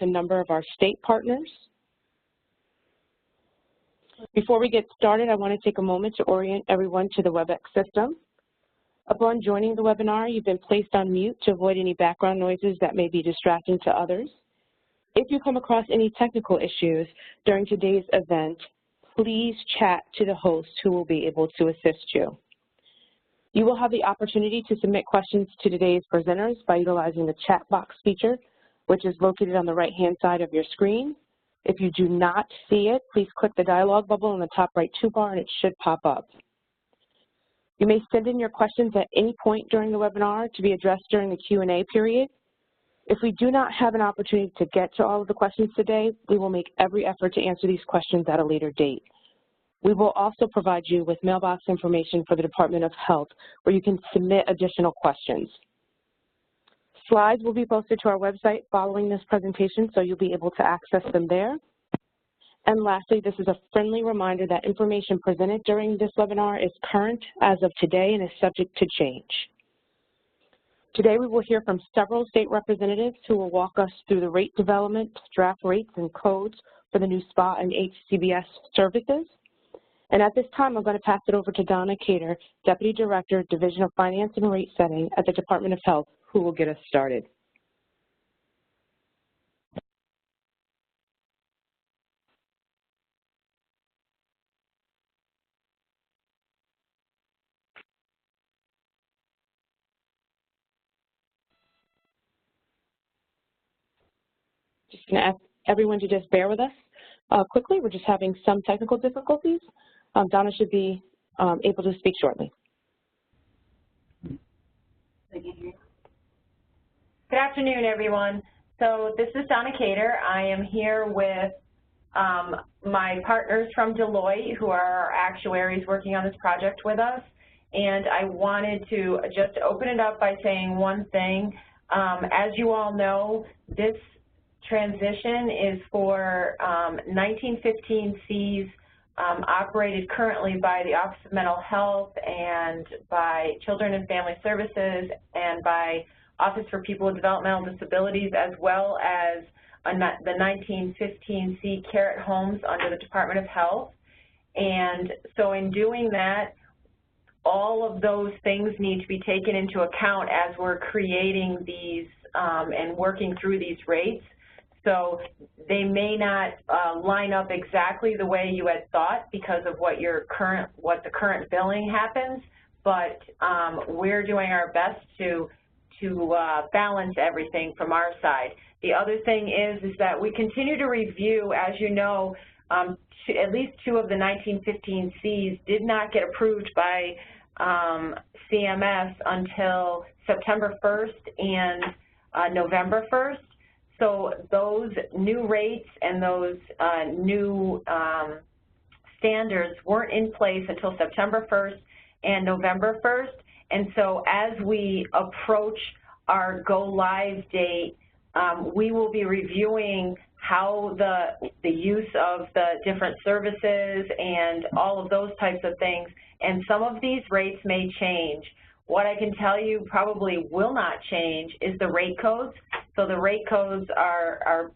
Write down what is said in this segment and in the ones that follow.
a number of our state partners. Before we get started, I want to take a moment to orient everyone to the WebEx system. Upon joining the webinar, you've been placed on mute to avoid any background noises that may be distracting to others. If you come across any technical issues during today's event, please chat to the host who will be able to assist you. You will have the opportunity to submit questions to today's presenters by utilizing the chat box feature, which is located on the right-hand side of your screen. If you do not see it, please click the dialog bubble in the top right toolbar and it should pop up. You may send in your questions at any point during the webinar to be addressed during the Q&A period. If we do not have an opportunity to get to all of the questions today, we will make every effort to answer these questions at a later date. We will also provide you with mailbox information for the Department of Health where you can submit additional questions. Slides will be posted to our website following this presentation, so you'll be able to access them there. And lastly, this is a friendly reminder that information presented during this webinar is current as of today and is subject to change. Today we will hear from several state representatives who will walk us through the rate development, draft rates, and codes for the new SPA and HCBS services. And at this time, I'm going to pass it over to Donna Cater, Deputy Director, Division of Finance and Rate Setting at the Department of Health, who will get us started. Just going to ask everyone to just bear with us quickly. We're just having some technical difficulties. Donna should be able to speak shortly. Good afternoon, everyone. So this is Donna Cater. I am here with my partners from Deloitte, who are our actuaries working on this project with us. And I wanted to just open it up by saying one thing. As you all know, this transition is for 1915Cs operated currently by the Office of Mental Health and by Children and Family Services and by Office for People with Developmental Disabilities, as well as the 1915C care at homes under the Department of Health. And so in doing that, all of those things need to be taken into account as we're creating these and working through these rates. So they may not line up exactly the way you had thought because of what the current billing happens, but we're doing our best to balance everything from our side. The other thing is that we continue to review, as you know, at least 2 of the 1915Cs did not get approved by CMS until September 1st and November 1st. So those new rates and those new standards weren't in place until September 1st and November 1st. And so as we approach our go-live date, we will be reviewing how the use of the different services and all of those types of things. And some of these rates may change. What I can tell you probably will not change is the rate codes. So the rate codes are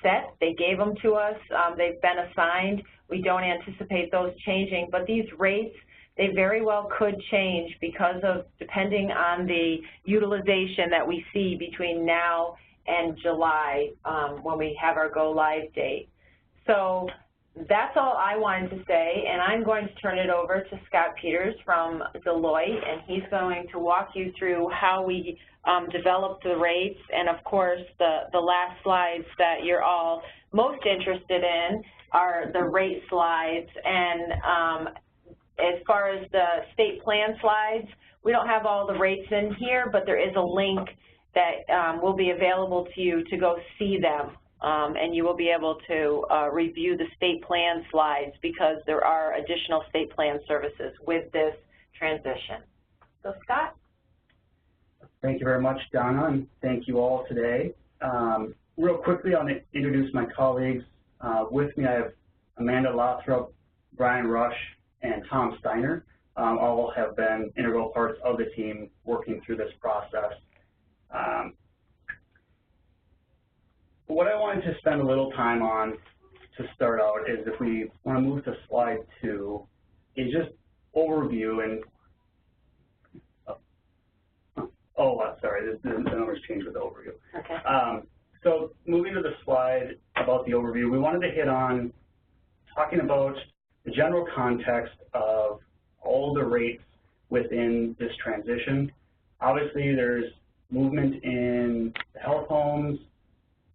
set. They gave them to us. They've been assigned. We don't anticipate those changing. But these rates, they very well could change because of, depending on the utilization that we see between now and July when we have our go-live date. So that's all I wanted to say, and I'm going to turn it over to Scott Peters from Deloitte, and he's going to walk you through how we developed the rates, and of course the last slides that you're all most interested in are the rate slides. And as far as the state plan slides, we don't have all the rates in here, but there is a link that will be available to you to go see them. And you will be able to review the state plan slides because there are additional state plan services with this transition. So Scott? Thank you very much, Donna, and thank you all today. Real quickly, I'll introduce my colleagues. With me, I have Amanda Lothrop, Brian Rush, and Tom Steiner. All have been integral parts of the team working through this process. what I wanted to spend a little time on to start out is, if we want to move to slide 2, is just overview and, sorry, the numbers changed with the overview. Okay. So moving to the slide about the overview, we wanted to hit on talking about the general context of all the rates within this transition. Obviously, there's movement in the health homes,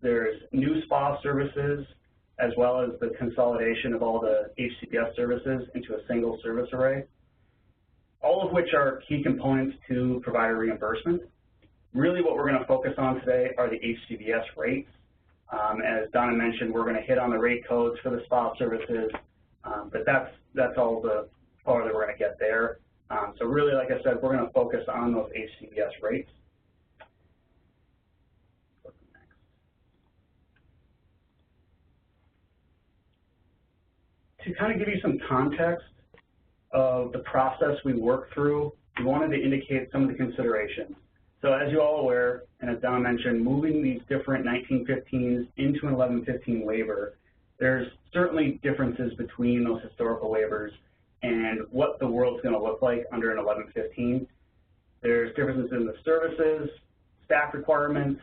there's new spa services, as well as the consolidation of all the HCBS services into a single service array, all of which are key components to provider reimbursement. Really what we're going to focus on today are the HCBS rates. As Donna mentioned, we're going to hit on the rate codes for the spa services, but that's all the farther we're going to get there. So really, like I said, we're going to focus on those HCBS rates. To kind of give you some context of the process we work through, we wanted to indicate some of the considerations. So as you're all aware, and as Donna mentioned, moving these different 1915s into an 1115 waiver, there's certainly differences between those historical waivers and what the world's going to look like under an 1115. There's differences in the services, staff requirements,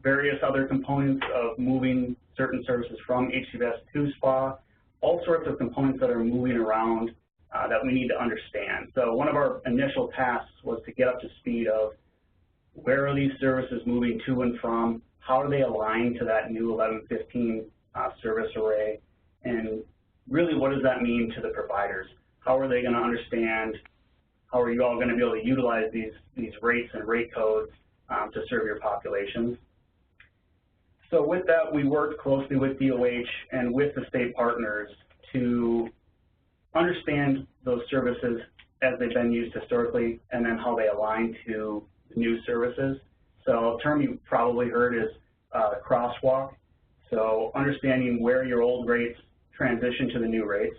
various other components of moving certain services from HCBS to SPA, all sorts of components that are moving around that we need to understand. So one of our initial tasks was to get up to speed of where are these services moving to and from, how do they align to that new 1115 service array, and really what does that mean to the providers? How are they going to understand, how are you all going to be able to utilize these rates and rate codes to serve your populations? So with that, we worked closely with DOH and with the state partners to understand those services as they've been used historically, and then how they align to new services. So a term you've probably heard is crosswalk. So understanding where your old rates transition to the new rates,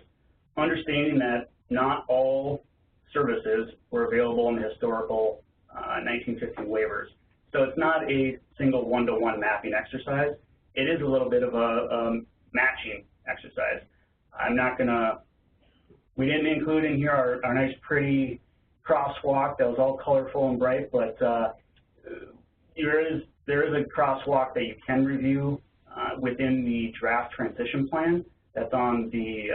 understanding that not all services were available in the historical 1915 waivers. So it's not a single one-to-one mapping exercise. It is a little bit of a matching exercise. I'm not going to, we didn't include in here our nice pretty crosswalk that was all colorful and bright, but there is a crosswalk that you can review within the draft transition plan that's on the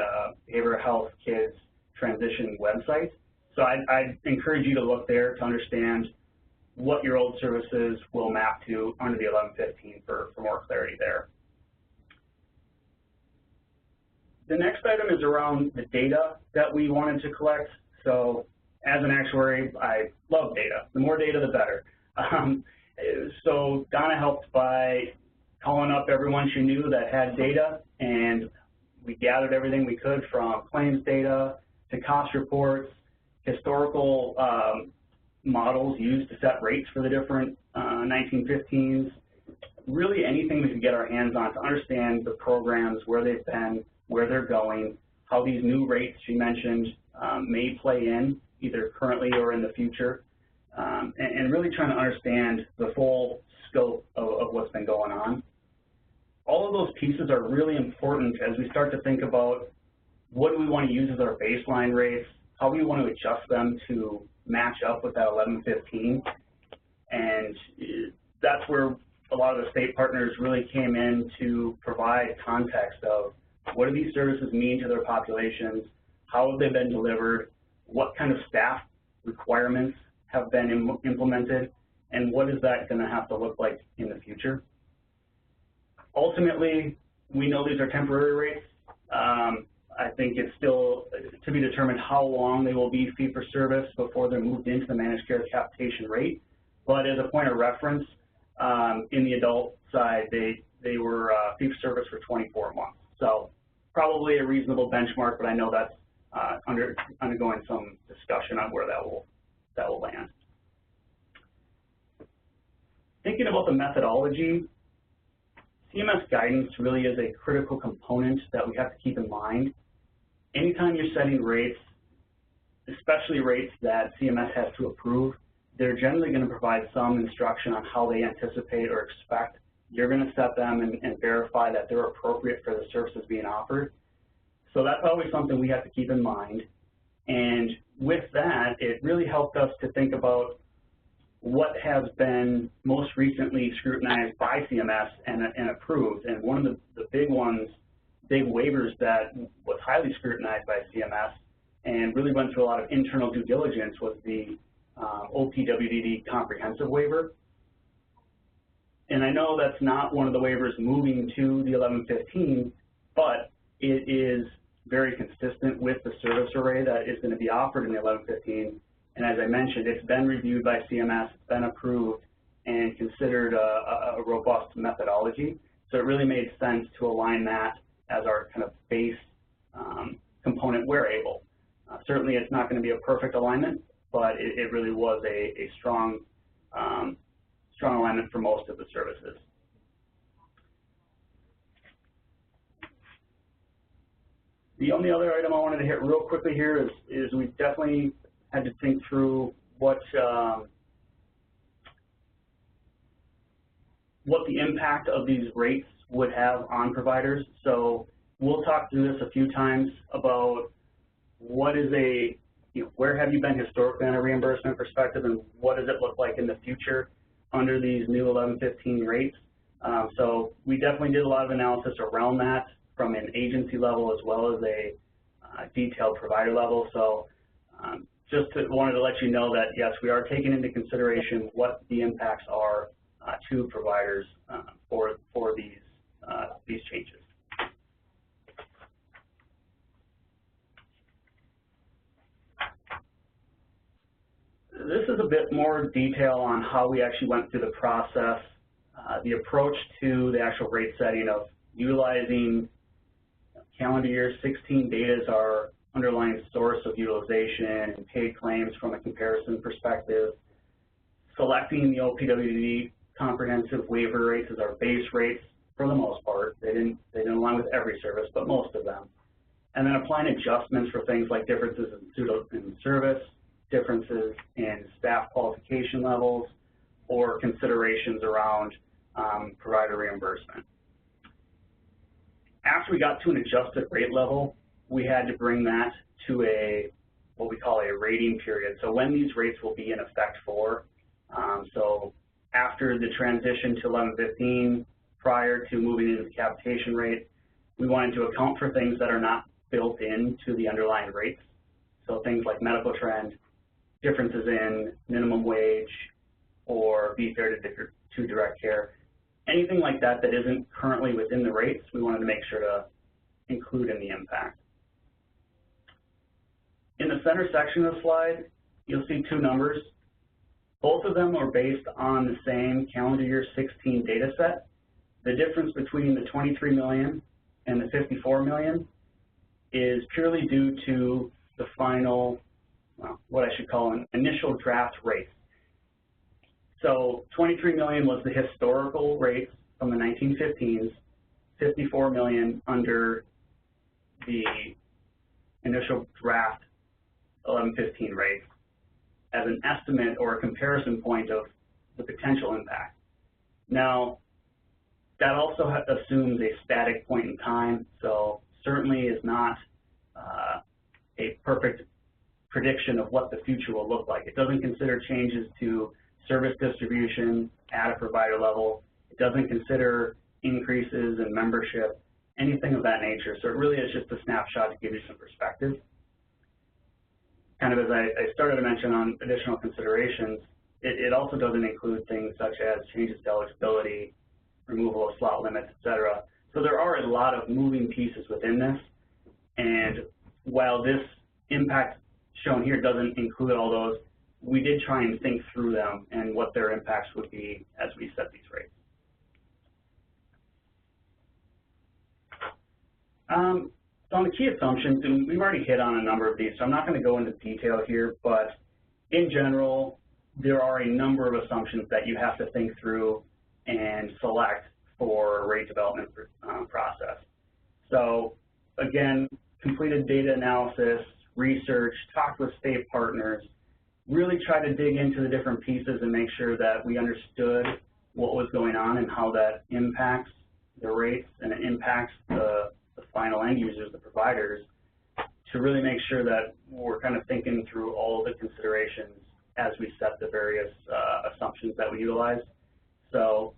Behavioral Health Kids Transition website. So I'd encourage you to look there to understand what your old services will map to under the 1115 for more clarity there. The next item is around the data that we wanted to collect. So as an actuary, I love data. The more data, the better. So Donna helped by calling up everyone she knew that had data, and we gathered everything we could from claims data to cost reports, historical models used to set rates for the different 1915s, really anything we could get our hands on to understand the programs, where they've been, where they're going, how these new rates she mentioned may play in, either currently or in the future, and really trying to understand the full scope of what's been going on. All of those pieces are really important as we start to think about what do we want to use as our baseline rates, how we want to adjust them to match up with that 1115, and that's where a lot of the state partners really came in to provide context of what do these services mean to their populations, how have they been delivered, what kind of staff requirements have been implemented, and what is that going to have to look like in the future. Ultimately, we know these are temporary rates. I think it's still to be determined how long they will be fee-for-service before they're moved into the managed care capitation rate. But as a point of reference, in the adult side, they were fee-for-service for 24 months. So probably a reasonable benchmark, but I know that's undergoing some discussion on where that will land. Thinking about the methodology, CMS guidance really is a critical component that we have to keep in mind. Anytime you're setting rates, especially rates that CMS has to approve, they're generally going to provide some instruction on how they anticipate or expect you're going to set them and verify that they're appropriate for the services being offered. So that's always something we have to keep in mind. And with that, it really helped us to think about what has been most recently scrutinized by CMS and approved. And one of the big ones, big waivers that was highly scrutinized by CMS and really went through a lot of internal due diligence was the OPWDD comprehensive waiver. And I know that's not one of the waivers moving to the 1115, but it is very consistent with the service array that is going to be offered in the 1115. And as I mentioned, it's been reviewed by CMS, it's been approved, and considered a robust methodology. So it really made sense to align that as our kind of base component where able. Certainly it's not going to be a perfect alignment, but it really was a strong, strong alignment for most of the services. The only other item I wanted to hit real quickly here is we definitely had to think through what the impact of these rates would have on providers. So we'll talk through this a few times about what is where have you been historically on a reimbursement perspective, and what does it look like in the future under these new 1115 rates. So we definitely did a lot of analysis around that from an agency level as well as a detailed provider level. So just wanted to let you know that, yes, we are taking into consideration what the impacts are to providers for these changes. This is a bit more detail on how we actually went through the process, the approach to the actual rate setting of utilizing calendar year 16 data as our underlying source of utilization and paid claims from a comparison perspective, selecting the OPWDD comprehensive waiver rates as our base rates for the most part. They didn't align with every service, but most of them. And then applying adjustments for things like differences in service, differences in staff qualification levels, or considerations around provider reimbursement. After we got to an adjusted rate level, we had to bring that to what we call a rating period. So when these rates will be in effect for. So after the transition to 1115, prior to moving into the capitation rate, we wanted to account for things that are not built into the underlying rates. So things like medical trend, differences in minimum wage, or be fair to direct care. Anything like that that isn't currently within the rates, we wanted to make sure to include in the impact. In the center section of the slide, you'll see two numbers. Both of them are based on the same calendar year 16 data set. The difference between the 23 million and the 54 million is purely due to the final, well, what I should call an initial draft rate. So 23 million was the historical rates from the 1915s, 54 million under the initial draft 1115 rates as an estimate or a comparison point of the potential impact. Now, that also assumes a static point in time, so certainly is not a perfect prediction of what the future will look like. It doesn't consider changes to service distribution at a provider level. It doesn't consider increases in membership, anything of that nature. So it really is just a snapshot to give you some perspective. Kind of as I started to mention on additional considerations, it also doesn't include things such as changes to eligibility, removal of slot limits, et cetera. So there are a lot of moving pieces within this. And while this impact shown here doesn't include all those, we did try and think through them and what their impacts would be as we set these rates. So on the key assumptions, and we've already hit on a number of these, so I'm not going to go into detail here, but in general, there are a number of assumptions that you have to think through and select for a rate development process. So again, completed data analysis, research, talked with state partners, really try to dig into the different pieces and make sure that we understood what was going on and how that impacts the rates and it impacts the final end users, the providers, to really make sure that we're kind of thinking through all the considerations as we set the various assumptions that we utilize. So,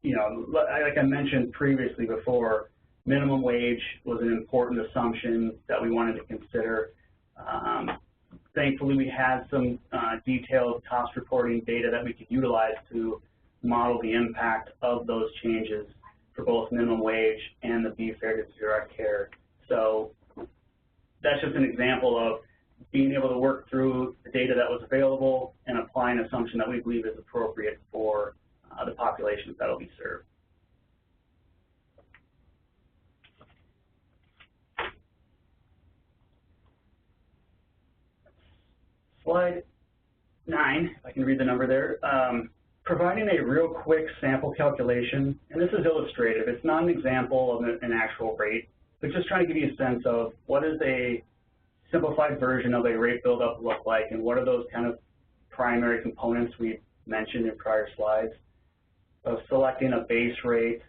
you know, like I mentioned previously before, minimum wage was an important assumption that we wanted to consider. Thankfully, we had some detailed cost reporting data that we could utilize to model the impact of those changes for both minimum wage and the Be Fair to Direct Care. So that's just an example of being able to work through the data that was available and apply an assumption that we believe is appropriate for the populations that will be served. Slide 9, if I can read the number there. Providing a real quick sample calculation, and this is illustrative. It's not an example of an actual rate, but just trying to give you a sense of what does a simplified version of a rate buildup look like, and what are those kind of primary components we mentioned in prior slides of selecting a base rate,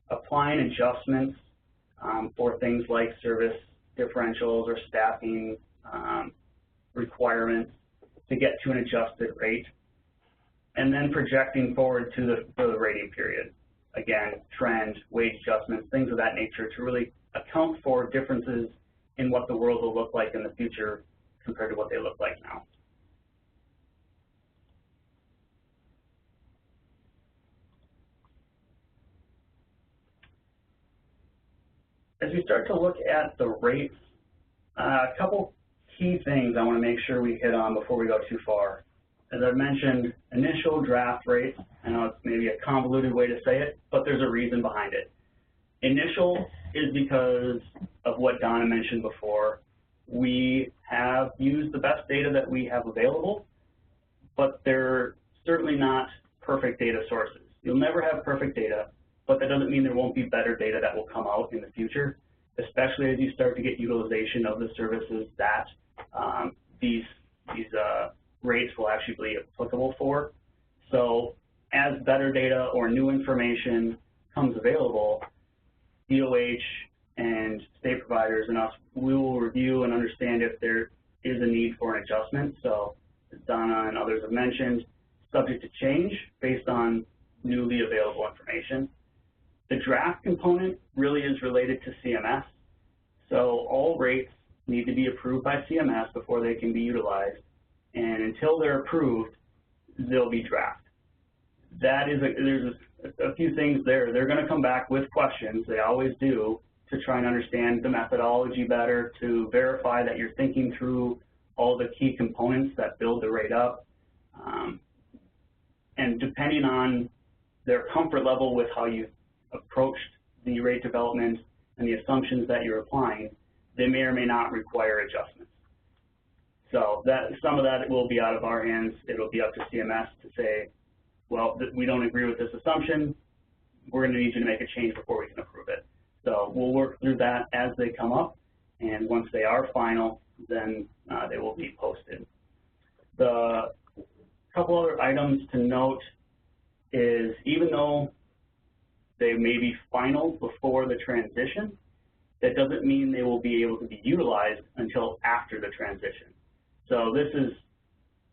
applying adjustments for things like service differentials or staffing requirements to get to an adjusted rate, and then projecting forward to the rating period. Again, trend, wage adjustments, things of that nature to really account for differences in what the world will look like in the future compared to what they look like now. As we start to look at the rates, a couple key things I want to make sure we hit on before we go too far. As I mentioned, initial draft rates, I know it's maybe a convoluted way to say it, but there's a reason behind it. Initial is because of what Donna mentioned before. We have used the best data that we have available, but they're certainly not perfect data sources. You'll never have perfect data, but that doesn't mean there won't be better data that will come out in the future, especially as you start to get utilization of the services that these rates will actually be applicable for. So as better data or new information comes available, DOH and state providers and us, we will review and understand if there is a need for an adjustment. So as Donna and others have mentioned, subject to change based on newly available information. The draft component really is related to CMS. So all rates need to be approved by CMS before they can be utilized. And until they're approved, they'll be draft. That is, there's a few things there. They're going to come back with questions, they always do, to try and understand the methodology better, to verify that you're thinking through all the key components that build the rate up. And depending on their comfort level with how you approached the rate development and the assumptions that you're applying, they may or may not require adjustments. So that some of that will be out of our hands. It'll be up to CMS to say, well, we don't agree with this assumption. We're going to need you to make a change before we can approve it. So we'll work through that as they come up, and once they are final, then they will be posted. The couple other items to note is even though they may be final before the transition, that doesn't mean they will be able to be utilized until after the transition. So this is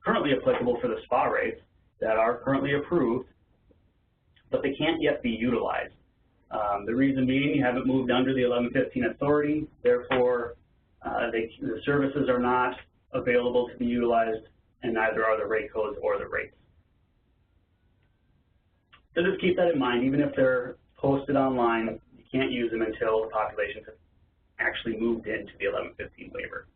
currently applicable for the SPA rates that are currently approved, but they can't yet be utilized. The reason being you haven't moved under the 1115 authority, therefore the services are not available to be utilized, and neither are the rate codes or the rates. So just keep that in mind. Even if they're posted online, you can't use them until the populations have actually moved into the 1115 waiver.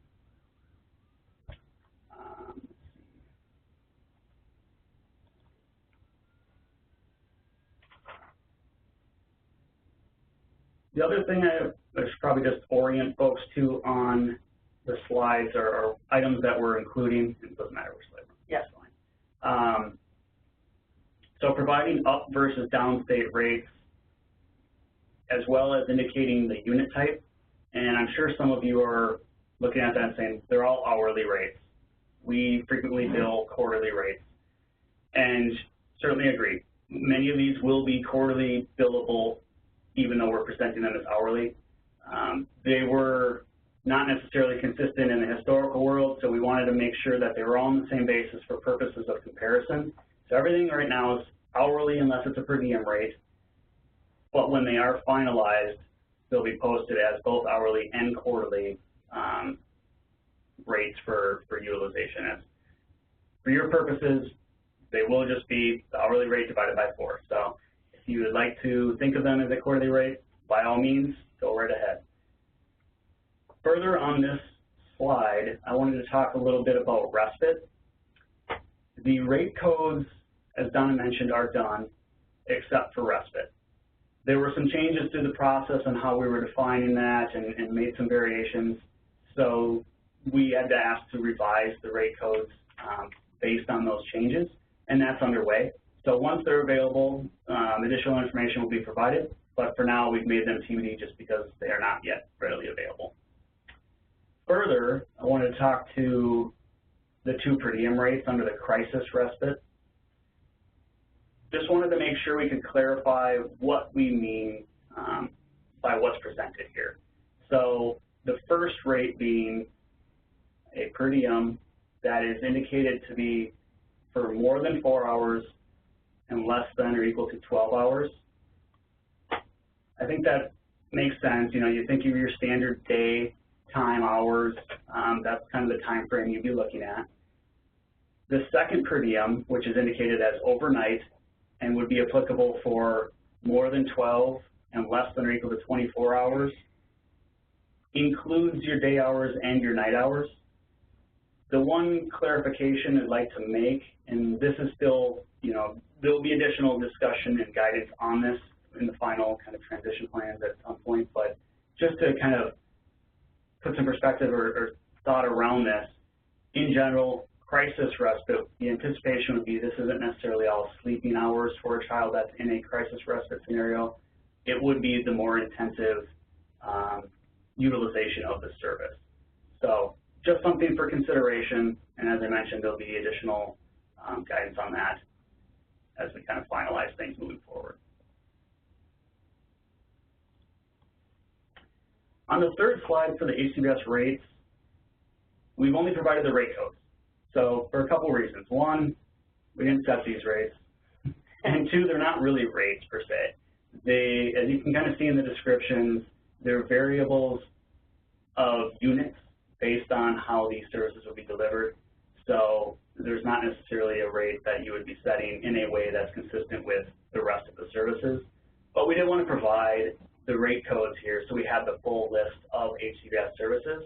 The other thing I should probably just orient folks to on the slides are items that we're including. It doesn't matter which slide. Yes, fine. So providing up versus downstate rates, as well as indicating the unit type. And I'm sure some of you are looking at that and saying they're all hourly rates. we frequently bill quarterly rates. And certainly agree, many of these will be quarterly billable, even though we're presenting them as hourly. They were not necessarily consistent in the historical world, so we wanted to make sure that they were all on the same basis for purposes of comparison. So everything right now is hourly unless it's a per diem rate, but when they are finalized, they'll be posted as both hourly and quarterly rates for utilization. As for your purposes, they will just be the hourly rate divided by 4. So if you would like to think of them as a quarterly rate, by all means, go right ahead. Further on this slide, I wanted to talk a little bit about respite. The rate codes, as Donna mentioned, are done except for respite. There were some changes to the process on how we were defining that and made some variations. So we had to ask to revise the rate codes based on those changes, and that's underway. So once they're available, additional information will be provided, but for now we've made them TBD just because they are not yet readily available. Further, I wanted to talk to the 2 per diem rates under the crisis respite. Just wanted to make sure we could clarify what we mean by what's presented here. So the first rate being a per diem that is indicated to be for more than 4 hours and less than or equal to 12 hours. I think that makes sense. You know, you think of your standard day, time, hours, that's kind of the time frame you'd be looking at. The second per diem, which is indicated as overnight and would be applicable for more than 12 and less than or equal to 24 hours, includes your day hours and your night hours. The one clarification I'd like to make, and this is still, you know, there'll be additional discussion and guidance on this in the final kind of transition plans at some point, but just to kind of put some perspective or thought around this, in general, crisis respite, the anticipation would be this isn't necessarily all sleeping hours for a child that's in a crisis respite scenario. It would be the more intensive utilization of the service. So just something for consideration, and as I mentioned, there'll be additional guidance on that as we kind of finalize things moving forward. On the third slide for the HCBS rates, we've only provided the rate codes. So for a couple reasons. One, we didn't set these rates. And 2, they're not really rates per se. They, as you can kind of see in the descriptions, they're variables of units based on how these services will be delivered. So there's not necessarily a rate that you would be setting in a way that's consistent with the rest of the services. But we did want to provide the rate codes here so we have the full list of HCBS services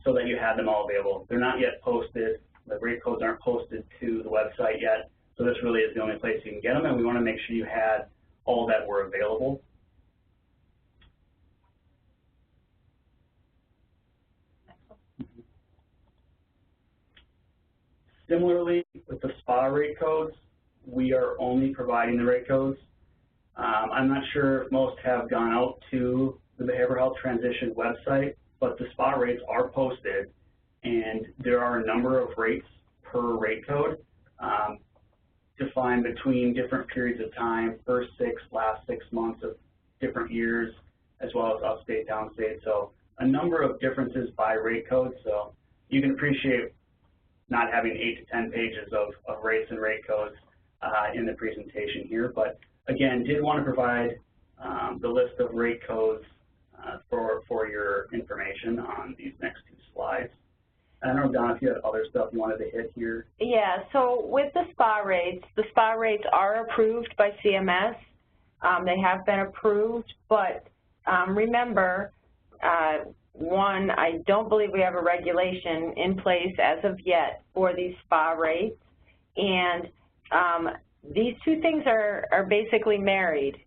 so that you have them all available. They're not yet posted. The rate codes aren't posted to the website yet. So this really is the only place you can get them, and we want to make sure you had all that were available. Similarly, with the SPA rate codes, we are only providing the rate codes. I'm not sure if most have gone out to the Behavioral Health Transition website, but the SPA rates are posted, and there are a number of rates per rate code defined between different periods of time, first 6, last 6 months of different years, as well as upstate, downstate. So a number of differences by rate code. So you can appreciate not having 8 to 10 pages of rates and rate codes in the presentation here, but again, did want to provide the list of rate codes for your information on these next 2 slides. I don't know, Donna, if you had other stuff you wanted to hit here. Yeah, so with the SPA rates are approved by CMS. They have been approved, but remember, one, I don't believe we have a regulation in place as of yet for these SPA rates, and these 2 things are basically married.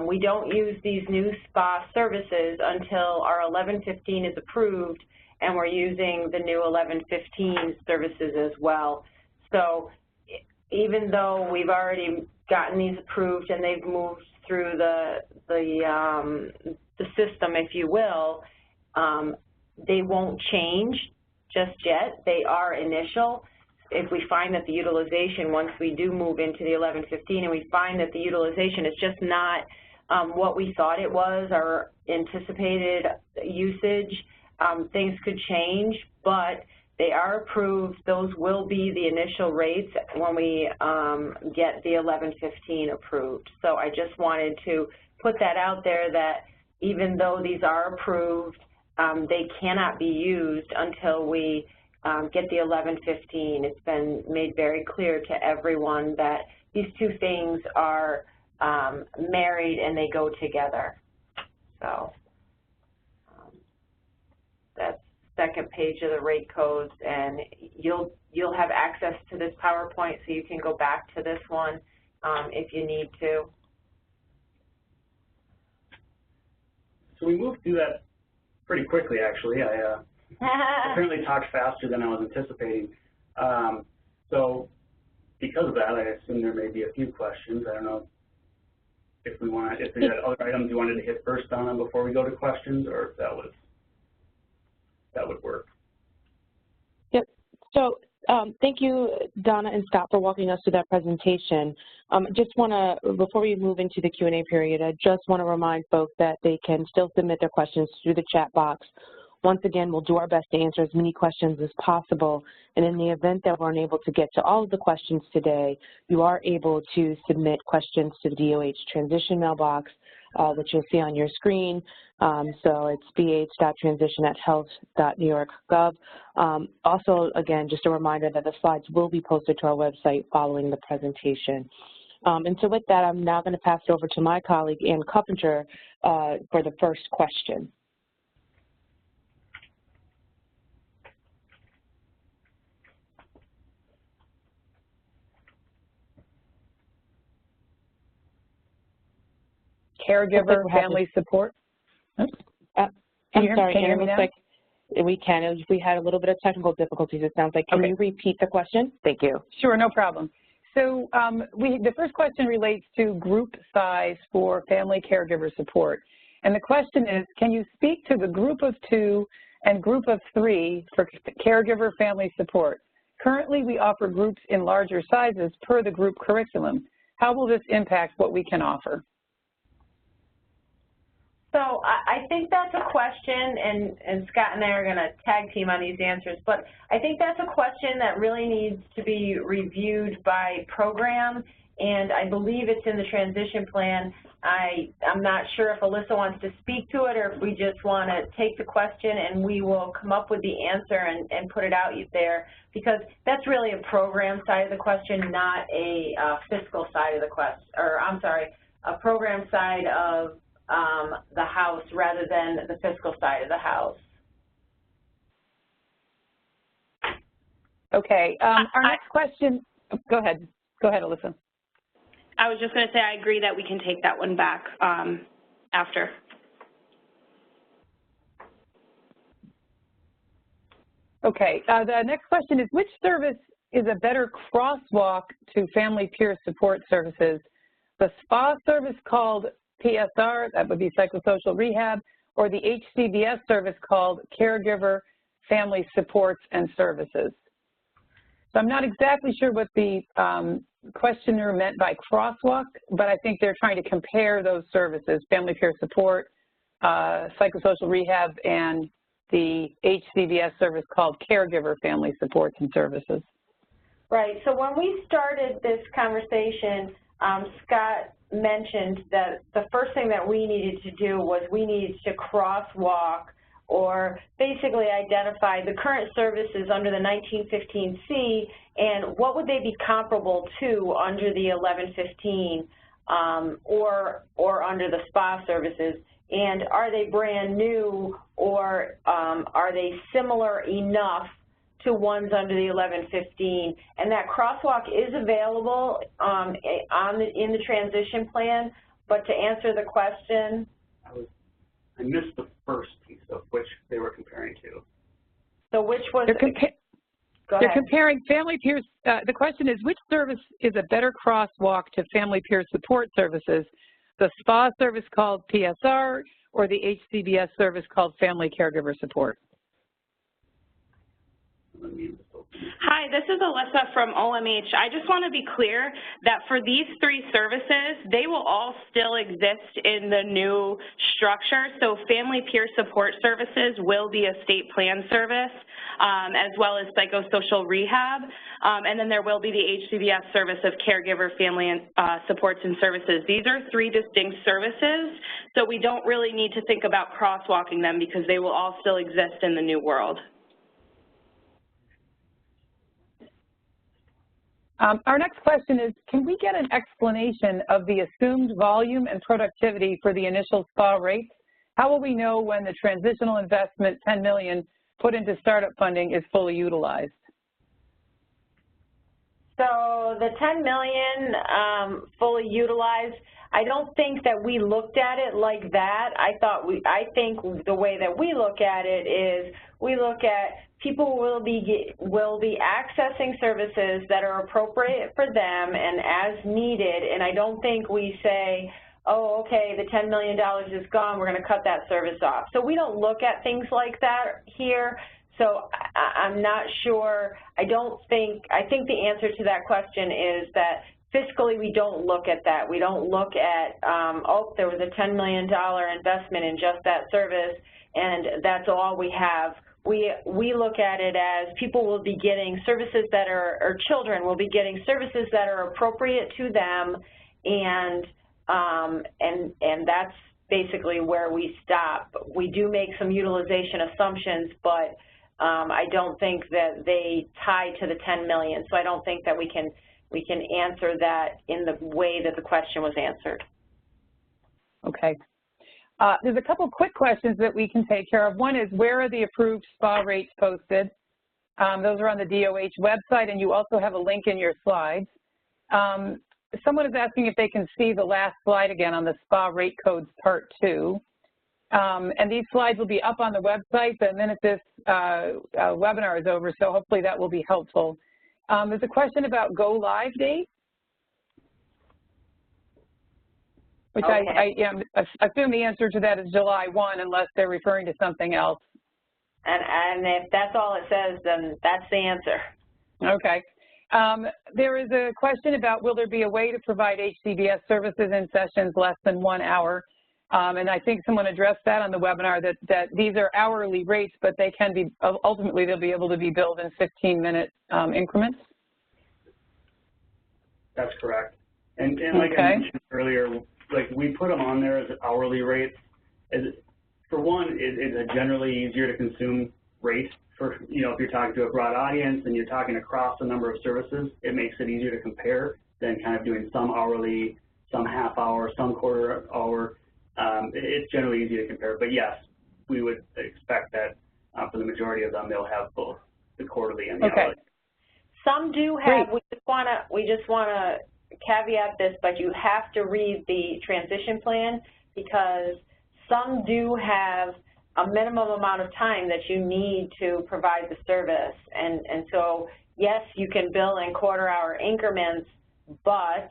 We don't use these new SPA services until our 1115 is approved, and we're using the new 1115 services as well. So even though we've already gotten these approved and they've moved through the system, if you will, they won't change just yet. They are initial. If we find that the utilization, once we do move into the 1115 and we find that the utilization is just not what we thought it was, our anticipated usage, things could change, but they are approved. Those will be the initial rates when we get the 1115 approved. So I just wanted to put that out there that even though these are approved, they cannot be used until we get the 1115. It's been made very clear to everyone that these two things are married and they go together. So that's the second page of the rate codes, and you'll have access to this PowerPoint, so you can go back to this one if you need to. So we moved through that pretty quickly, actually. I apparently talked faster than I was anticipating. So because of that, I assume there may be a few questions. I don't know if we want to, if there are other items you wanted to hit first, Donna, before we go to questions, or if that would work. Yep. So thank you, Donna and Scott, for walking us through that presentation. Just want to, before we move into the Q&A period, I just want to remind folks that they can still submit their questions through the chat box. Once again, we'll do our best to answer as many questions as possible, and in the event that we're unable to get to all of the questions today, you are able to submit questions to the DOH transition mailbox, which you'll see on your screen. So it's bh.transition@health.newyork.gov. Also, again, just a reminder that the slides will be posted to our website following the presentation. And so with that, I'm now going to pass it over to my colleague, Ann Cuppinger, for the first question. Caregiver family support. I'm sorry, Ann, looks like we can. We had a little bit of technical difficulties, it sounds like. Can you repeat the question? Thank you. Sure, no problem. So the first question relates to group size for family caregiver support. And the question is, can you speak to the group of 2 and group of 3 for caregiver family support? Currently, we offer groups in larger sizes per the group curriculum. How will this impact what we can offer? So I think that's a question, and Scott and I are going to tag team on these answers, but I think that's a question that really needs to be reviewed by program, and I believe it's in the transition plan. I'm not sure if Alyssa wants to speak to it or if we just want to take the question and we will come up with the answer and put it out there, because that's really a program side of the question, not a fiscal side of the question, or I'm sorry, a program side of the house rather than the fiscal side of the house. Okay. Our next question, go ahead. Go ahead, Alyssa. I was just going to say I agree that we can take that one back after. Okay. The next question is, which service is a better crosswalk to family peer support services? The SPA service called PSR, that would be psychosocial rehab, or the HCBS service called Caregiver Family Supports and Services. So I'm not exactly sure what the questioner meant by crosswalk, but I think they're trying to compare those services, family peer support, psychosocial rehab, and the HCBS service called Caregiver Family Supports and Services. Right. So when we started this conversation, Scott mentioned that the first thing that we needed to do was we needed to crosswalk or basically identify the current services under the 1915C and what would they be comparable to under the 1115 or under the SPA services, and are they brand new or are they similar enough to ones under the 1115, and that crosswalk is available in the transition plan. But to answer the question, I missed the first piece of which they were comparing to. So which was? They're comparing family peers. The question is, which service is a better crosswalk to family peer support services? The SPA service called PSR or the HCBS service called Family Caregiver Support? Hi, this is Alyssa from OMH. I just want to be clear that for these three services, they will all still exist in the new structure. So family peer support services will be a state plan service, as well as psychosocial rehab. And then there will be the HCBS service of caregiver family and supports and services. These are three distinct services, so we don't really need to think about crosswalking them because they will all still exist in the new world. Our next question is, can we get an explanation of the assumed volume and productivity for the initial SPA rates? How will we know when the transitional investment, $10 million, put into startup funding is fully utilized? So the $10 million fully utilized, I don't think that we looked at it like that. I think the way that we look at it is we look at people will be accessing services that are appropriate for them and as needed, and I don't think we say, oh, okay, the $10 million is gone, we're going to cut that service off. So we don't look at things like that here. So I'm not sure, I think the answer to that question is that fiscally we don't look at that. We don't look at, oh, there was a $10 million investment in just that service and that's all we have. We look at it as people will be getting services that are, or children will be getting services that are appropriate to them, and that's basically where we stop. We do make some utilization assumptions, but I don't think that they tie to the 10 million. So I don't think that we can answer that in the way that the question was answered. Okay. There's a couple quick questions that we can take care of. One is, where are the approved SPA rates posted? Those are on the DOH website, and you also have a link in your slides. Someone is asking if they can see the last slide again on the SPA rate codes part 2. And these slides will be up on the website the minute this webinar is over, so hopefully that will be helpful. There's a question about go live date, which okay. I assume the answer to that is July 1, unless they're referring to something else. And if that's all it says, then that's the answer. Okay. There is a question about, will there be a way to provide HCBS services in sessions less than 1 hour? And I think someone addressed that on the webinar, that these are hourly rates, but they can be, ultimately they'll be able to be billed in 15-minute increments. That's correct. And like okay. I mentioned earlier, like we put them on there as hourly rates. For one, it's a generally easier to consume rate. For, you know, if you're talking to a broad audience and you're talking across a number of services, it makes it easier to compare than kind of doing some hourly, some half hour, some quarter hour. It's generally easy to compare, but yes, we would expect that for the majority of them, they'll have both the quarterly and the okay. hourly. Some do have. Great. We just want to caveat this, but you have to read the transition plan because some do have a minimum amount of time that you need to provide the service, and so yes, you can bill in quarter-hour increments, but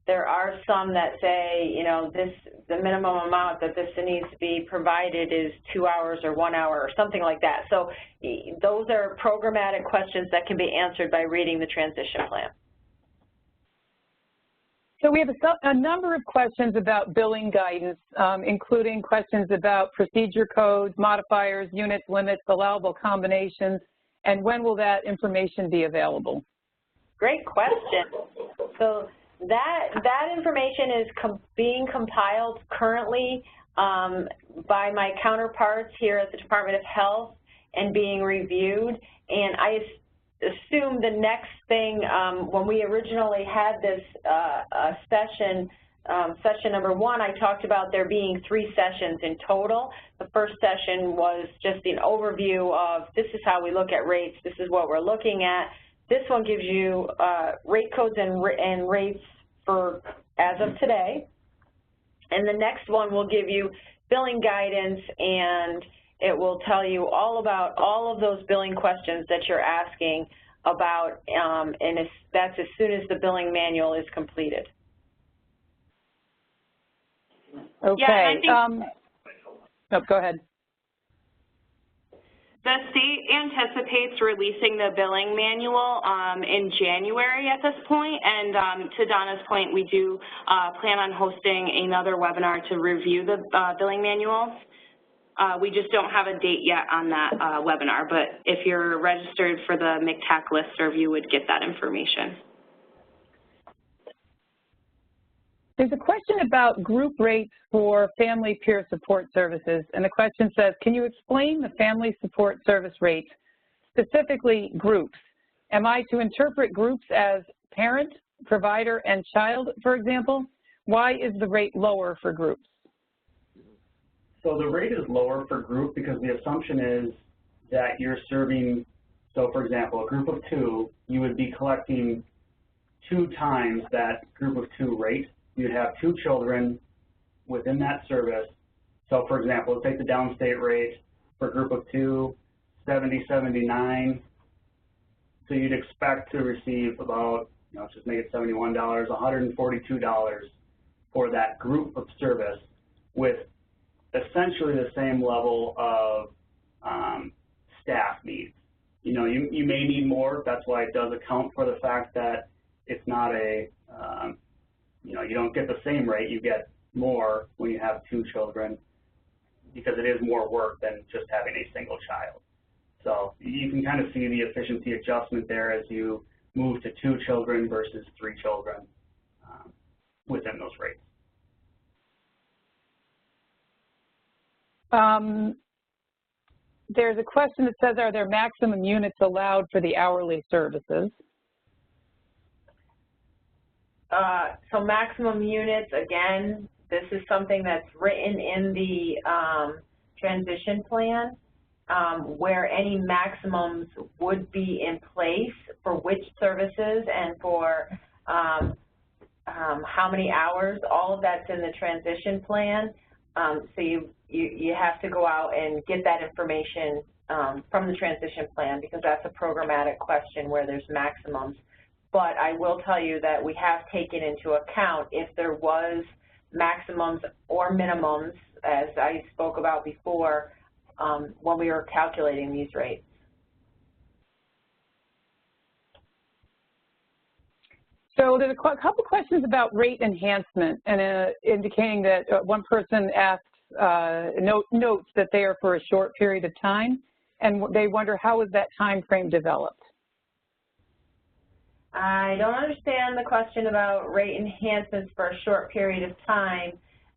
there are some that say, you know, the minimum amount that this needs to be provided is 2 hours or 1 hour or something like that. So those are programmatic questions that can be answered by reading the transition plan. So we have a number of questions about billing guidance, including questions about procedure codes, modifiers, units, limits, allowable combinations, and when will that information be available? Great question. So that information is being compiled currently by my counterparts here at the Department of Health and being reviewed. And I assume the next thing, when we originally had this session number 1, I talked about there being 3 sessions in total. The first session was just an overview of this is how we look at rates, this is what we're looking at. This one gives you rate codes and rates for as of today. And the next one will give you billing guidance, and it will tell you all about all of those billing questions that you're asking about, and that's as soon as the billing manual is completed. Okay. Yeah, oh, go ahead. The state anticipates releasing the billing manual in January at this point, and to Donna's point, we do plan on hosting another webinar to review the billing manual. We just don't have a date yet on that webinar, but if you're registered for the MCTAC listserv, you would get that information. There's a question about group rates for family peer support services, and the question says, can you explain the family support service rates, specifically groups? Am I to interpret groups as parent, provider, and child, for example? Why is the rate lower for groups? So the rate is lower for group because the assumption is that you're serving, so for example, a group of 2, you would be collecting 2 times that group of 2 rate. You'd have 2 children within that service. So for example, let's take the downstate rate for a group of 2, 70.79. So you'd expect to receive about, let's just make it $71, $142 for that group of service with essentially the same level of staff needs. You may need more. That's why it does account for the fact that it's not a you don't get the same rate, you get more when you have 2 children because it is more work than just having a single child. So you can kind of see the efficiency adjustment there as you move to 2 children versus 3 children within those rates. There's a question that says, are there maximum units allowed for the hourly services? So maximum units, again, this is something that's written in the transition plan where any maximums would be in place for which services and for how many hours. All of that's in the transition plan. So you have to go out and get that information from the transition plan because that's a programmatic question where there's maximums. But I will tell you that we have taken into account if there was maximums or minimums, as I spoke about before, when we were calculating these rates. So there's a couple questions about rate enhancement, and indicating that one person asks, notes that they are for a short period of time, and they wonder how is that time frame developed? I don't understand the question about rate enhancements for a short period of time.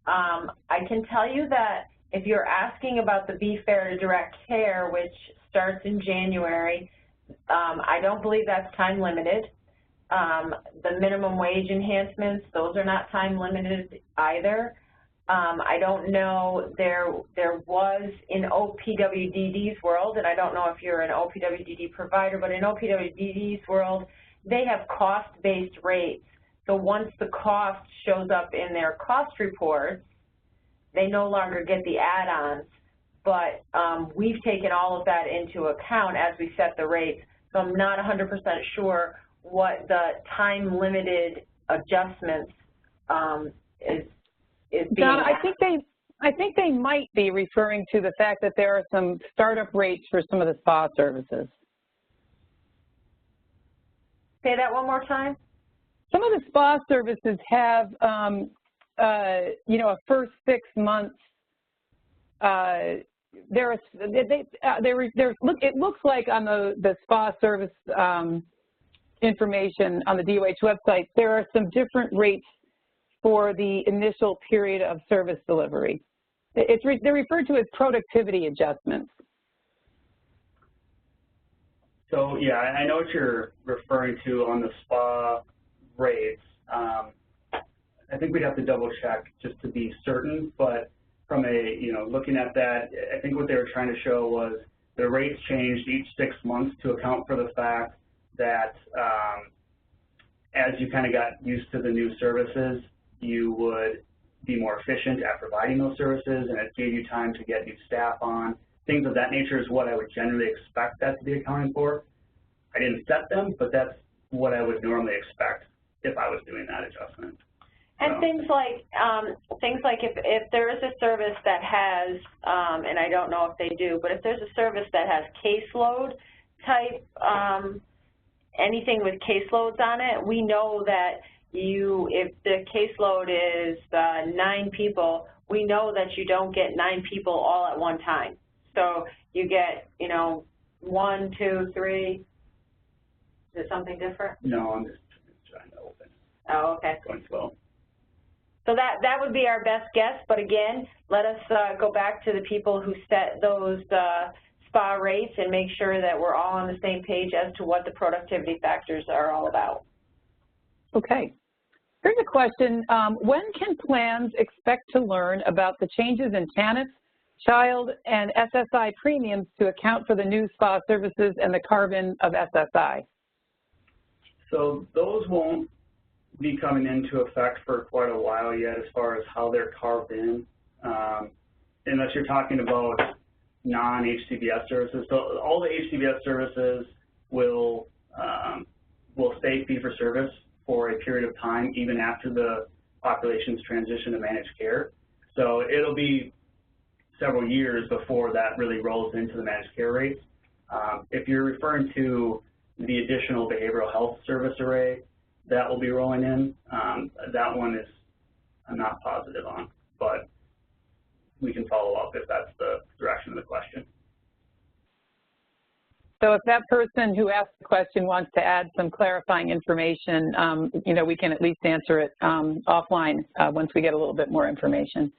I can tell you that if you're asking about the Be Fair to Direct Care, which starts in January, I don't believe that's time limited. The minimum wage enhancements, those are not time limited either. I don't know, there was in OPWDD's world, and I don't know if you're an OPWDD provider, but in OPWDD's world, they have cost-based rates. So once the cost shows up in their cost reports, they no longer get the add-ons. But we've taken all of that into account as we set the rates. So I'm not 100% sure what the time-limited adjustments is being Donna, I think they might be referring to the fact that there are some startup rates for some of the spa services. Say that one more time. Some of the spa services have, a first 6 months. It looks like on the spa service information on the DOH website, there are some different rates for the initial period of service delivery. They're referred to as productivity adjustments. So yeah, I know what you're referring to on the spa rates. I think we'd have to double check just to be certain, but from looking at that, I think what they were trying to show was the rates changed each 6 months to account for the fact that as you kind of got used to the new services, you would be more efficient at providing those services, and it gave you time to get new staff on. Things of that nature is what I would generally expect that to be accounting for. I didn't set them, but that's what I would normally expect if I was doing that adjustment. And things like if there is a service that has, and I don't know if they do, but if there's a service that has caseload type, anything with caseloads on it, we know that if the caseload is 9 people, we know that you don't get 9 people all at one time. So you get, 1, 2, 3. Is it something different? No, I'm just trying to open. Oh, okay. Going slow. So that would be our best guess, but again, let us go back to the people who set those SPA rates and make sure that we're all on the same page as to what the productivity factors are all about. Okay. Here's a question. When can plans expect to learn about the changes in TANF, child, and SSI premiums to account for the new SPA services and the carve-in of SSI? So those won't be coming into effect for quite a while yet as far as how they're carved in, unless you're talking about non-HCBS services. So all the HCBS services will stay fee-for-service for a period of time, even after the population's transition to managed care. So it'll be several years before that really rolls into the managed care rates. If you're referring to the additional behavioral health service array that will be rolling in, that one is I'm not positive on, but we can follow up if that's the direction of the question. So if that person who asked the question wants to add some clarifying information, we can at least answer it offline once we get a little bit more information.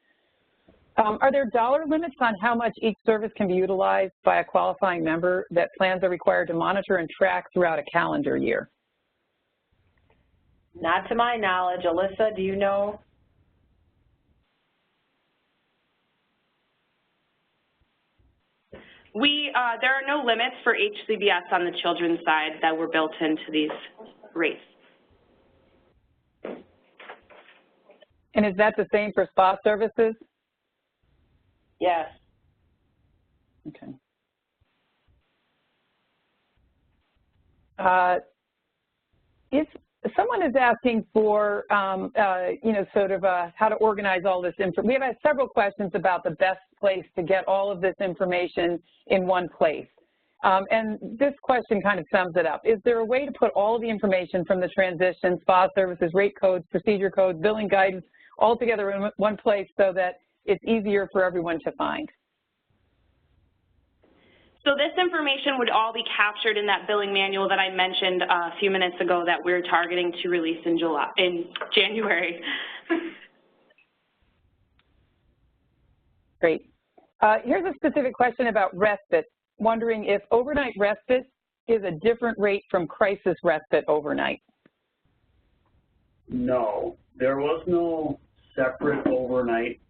Are there dollar limits on how much each service can be utilized by a qualifying member that plans are required to monitor and track throughout a calendar year? Not to my knowledge. Alyssa, do you know? There are no limits for HCBS on the children's side that were built into these rates. And is that the same for SPA services? Yes. Okay. If someone is asking for, how to organize all this information, we have had several questions about the best place to get all of this information in one place. And this question kind of sums it up. Is there a way to put all of the information from the transition, SPA services, rate codes, procedure codes, billing guidance, all together in one place so that it's easier for everyone to find? So this information would all be captured in that billing manual that I mentioned a few minutes ago that we're targeting to release in January. Great. Here's a specific question about respite. Wondering if overnight respite is a different rate from crisis respite overnight. No, there was no separate overnight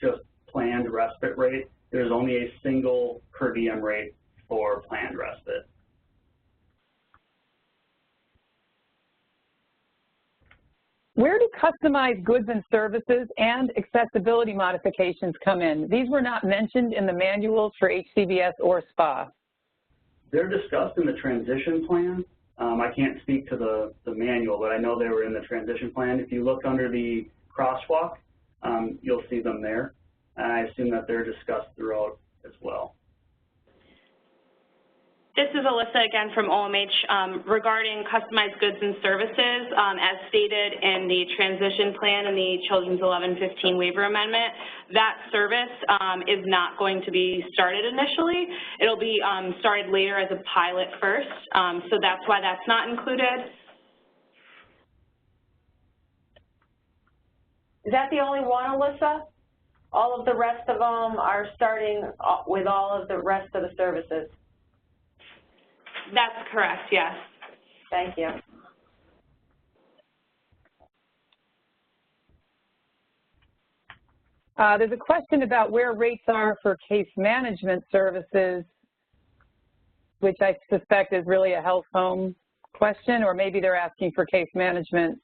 just planned respite rate. There's only a single per diem rate for planned respite. Where do customized goods and services and accessibility modifications come in? These were not mentioned in the manuals for HCBS or SPA. They're discussed in the transition plan. I can't speak to the manual, but I know they were in the transition plan. If you look under the crosswalk, you'll see them there. And I assume that they're discussed throughout as well. This is Alyssa again from OMH regarding customized goods and services. As stated in the transition plan and the Children's 1115 waiver amendment, that service is not going to be started initially. It'll be started later as a pilot first, so that's why that's not included. Is that the only one, Alyssa? All of the rest of them are starting with all of the rest of the services? That's correct, yes. Thank you. There's a question about where rates are for case management services, which I suspect is really a health home question, or maybe they're asking for case management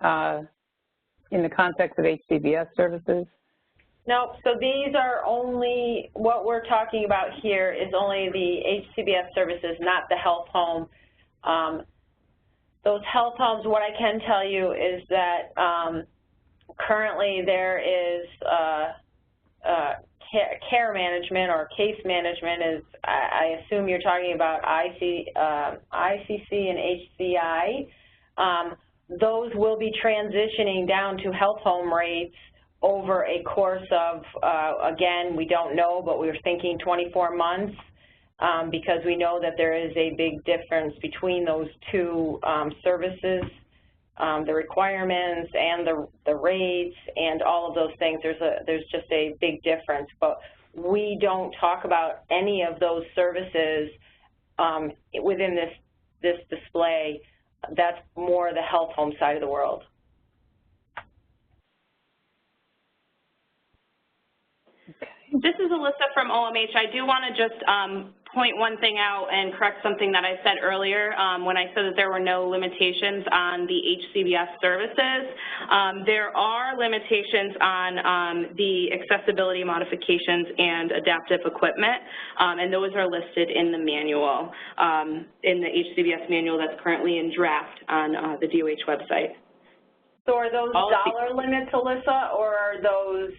in the context of HCBS services. No, so these are only, what we're talking about here is only the HCBS services, not the health home. Those health homes, what I can tell you is that currently there is care management or case management is, I assume you're talking about ICC and HCI. Those will be transitioning down to health home rates over a course of, again, we don't know, but we're thinking 24 months because we know that there is a big difference between those two services, the requirements and the rates and all of those things. There's just a big difference, but we don't talk about any of those services within this display. That's more the health home side of the world. This is Alyssa from OMH. I do want to just point one thing out and correct something that I said earlier when I said that there were no limitations on the HCBS services. There are limitations on the accessibility modifications and adaptive equipment, and those are listed in the manual, in the HCBS manual that's currently in draft on the DOH website. So are those dollar limits, Alyssa, or are those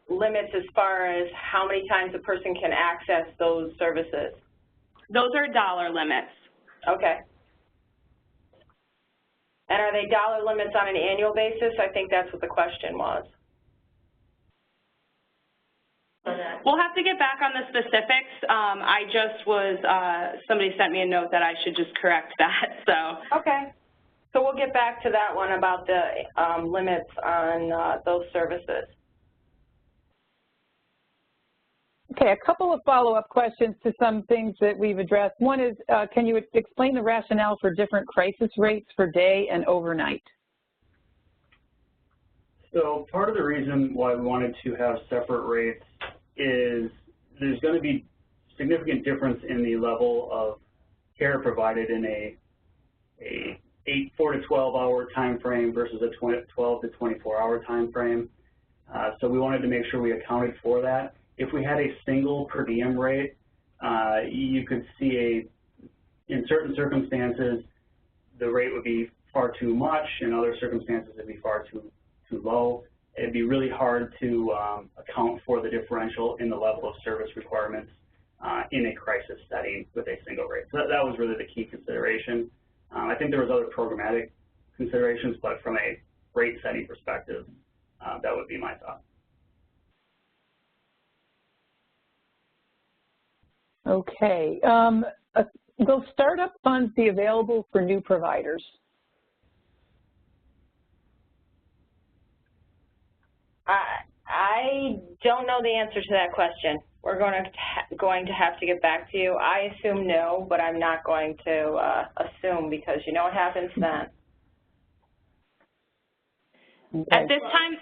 limits as far as how many times a person can access those services? Those are dollar limits. Okay. And are they dollar limits on an annual basis? I think that's what the question was. We'll have to get back on the specifics. I just was, somebody sent me a note that I should just correct that, so. Okay. So we'll get back to that one about the limits on those services. Okay, a couple of follow-up questions to some things that we've addressed. One is, can you explain the rationale for different crisis rates for day and overnight? So part of the reason why we wanted to have separate rates is there's going to be significant difference in the level of care provided in a 4 to 12 hour time frame versus a 12 to 24 hour time frame. So we wanted to make sure we accounted for that. If we had a single per diem rate, you could see in certain circumstances, the rate would be far too much. In other circumstances, it'd be far too low. It'd be really hard to account for the differential in the level of service requirements in a crisis setting with a single rate. So that was really the key consideration. I think there was other programmatic considerations, but from a rate setting perspective, that would be my thought. Okay. Will startup funds be available for new providers? I don't know the answer to that question. We're going to have to get back to you. I assume no, but I'm not going to assume because you know what happens then. Okay. At this time,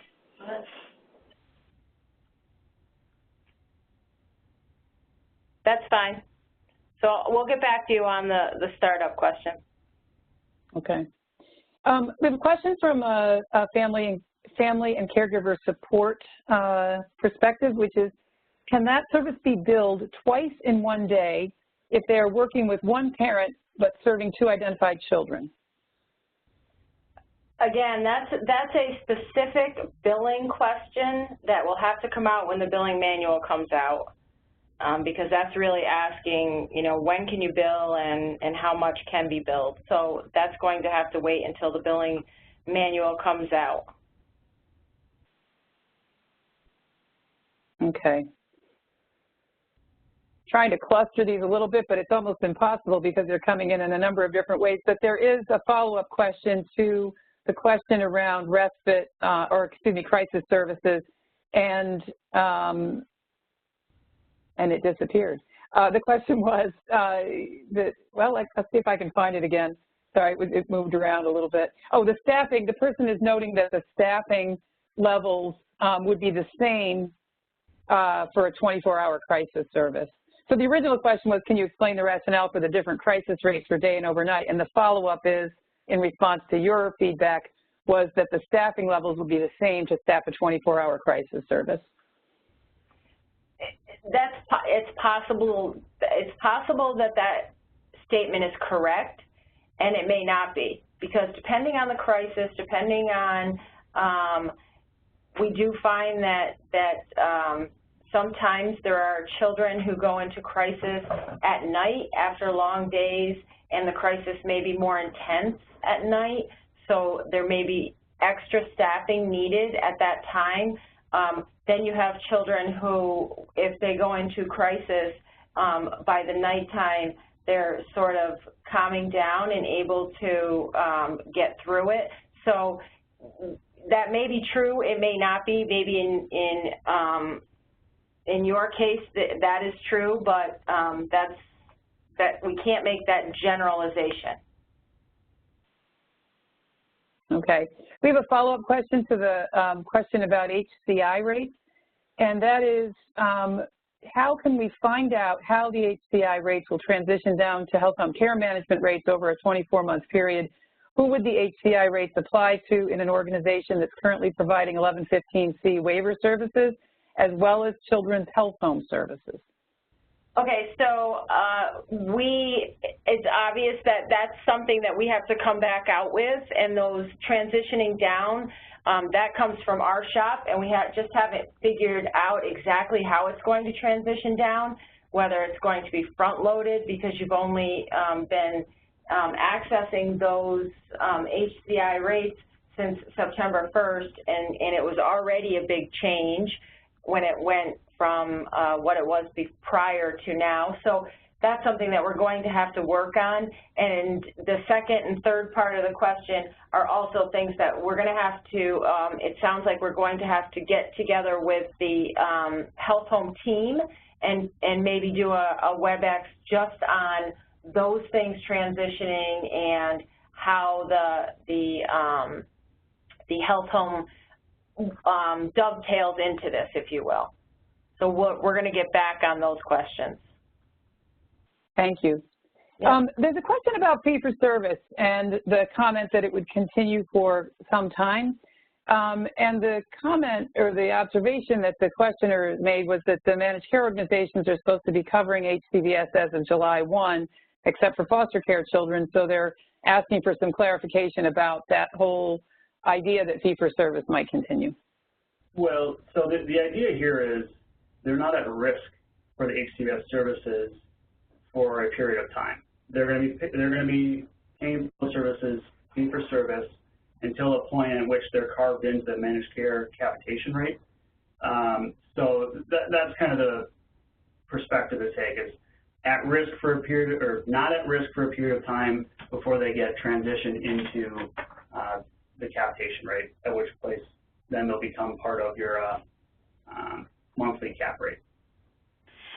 that's fine. So we'll get back to you on the startup question. Okay. We have a question from a family and caregiver support perspective, which is, can that service be billed twice in one day if they are working with one parent but serving 2 identified children? Again, that's a specific billing question that will have to come out when the billing manual comes out, because that's really asking, you know, when can you bill and how much can be billed. So that's going to have to wait until the billing manual comes out. Okay. Trying to cluster these a little bit, but it's almost impossible because they're coming in a number of different ways. But there is a follow-up question to the question around respite, crisis services, and it disappeared. The question was well, let's see if I can find it again. Sorry, it moved around a little bit. Oh, the staffing. The person is noting that the staffing levels would be the same for a 24-hour crisis service. So the original question was, can you explain the rationale for the different crisis rates for day and overnight? And the follow-up is, in response to your feedback, was that the staffing levels would be the same to staff a 24-hour crisis service. It's possible that statement is correct, and it may not be, because depending on the crisis, depending on we do find that sometimes there are children who go into crisis at night after long days, and the crisis may be more intense at night, so there may be extra staffing needed at that time. Then you have children who, if they go into crisis, by the nighttime, they're sort of calming down and able to get through it. So that may be true, it may not be. Maybe in your case that is true, but we can't make that generalization. Okay. We have a follow-up question to the question about HCI rates, and that is, how can we find out how the HCI rates will transition down to health home care management rates over a 24-month period? Who would the HCI rates apply to in an organization that's currently providing 1115C waiver services, as well as children's health home services? Okay, so it's obvious that that's something that we have to come back out with, and those transitioning down, that comes from our shop, and we just haven't figured out exactly how it's going to transition down, whether it's going to be front-loaded because you've only been accessing those HCI rates since September 1st, and it was already a big change when it went from what it was prior to now. So that's something that we're going to have to work on. And the second and third part of the question are also things that we're going to have to, it sounds like we're going to have to get together with the health home team and maybe do a WebEx just on those things transitioning and how the health home dovetails into this, if you will. So we're going to get back on those questions. Thank you. Yep. There's a question about fee-for-service and the comment that it would continue for some time. And the comment or the observation that the questioner made was that the managed care organizations are supposed to be covering HCBS as of July 1, except for foster care children. So they're asking for some clarification about that whole idea that fee-for-service might continue. Well, so the idea here is they're not at risk for the HCBS services for a period of time. They're going to be paying those services fee-for-service until a point in which they're carved into the managed care capitation rate. So that's kind of the perspective to take, is at risk for a period, or not at risk for a period of time before they get transitioned into the capitation rate, at which place then they'll become part of your monthly cap rate.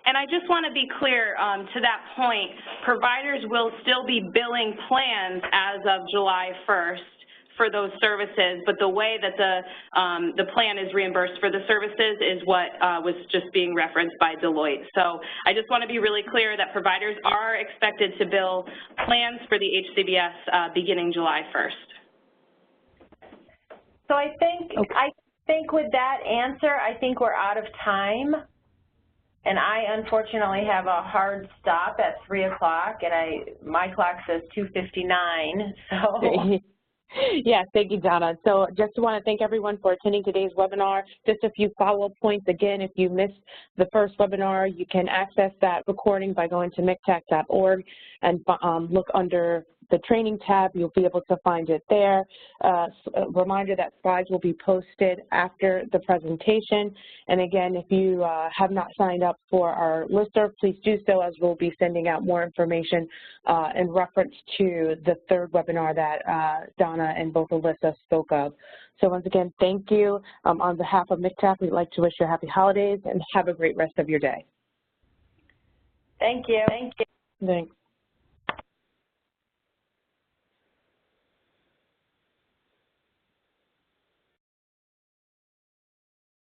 And I just want to be clear to that point, providers will still be billing plans as of July 1st for those services, but the way that the plan is reimbursed for the services is what was just being referenced by Deloitte. So I just want to be really clear that providers are expected to bill plans for the HCBS beginning July 1st. So I think with that answer, I think we're out of time. And I unfortunately have a hard stop at 3 o'clock, and my clock says 2:59. So. Yes, thank you, Donna. So just want to thank everyone for attending today's webinar. Just a few follow-up points. Again, if you missed the first webinar, you can access that recording by going to mctac.org and look under the training tab. You'll be able to find it there. A reminder that slides will be posted after the presentation. And again, if you have not signed up for our listserv, please do so, as we'll be sending out more information in reference to the third webinar that Donna and both Alyssa spoke of. So once again, thank you. On behalf of MCTAC, we'd like to wish you happy holidays and have a great rest of your day. Thank you. Thank you. Thanks.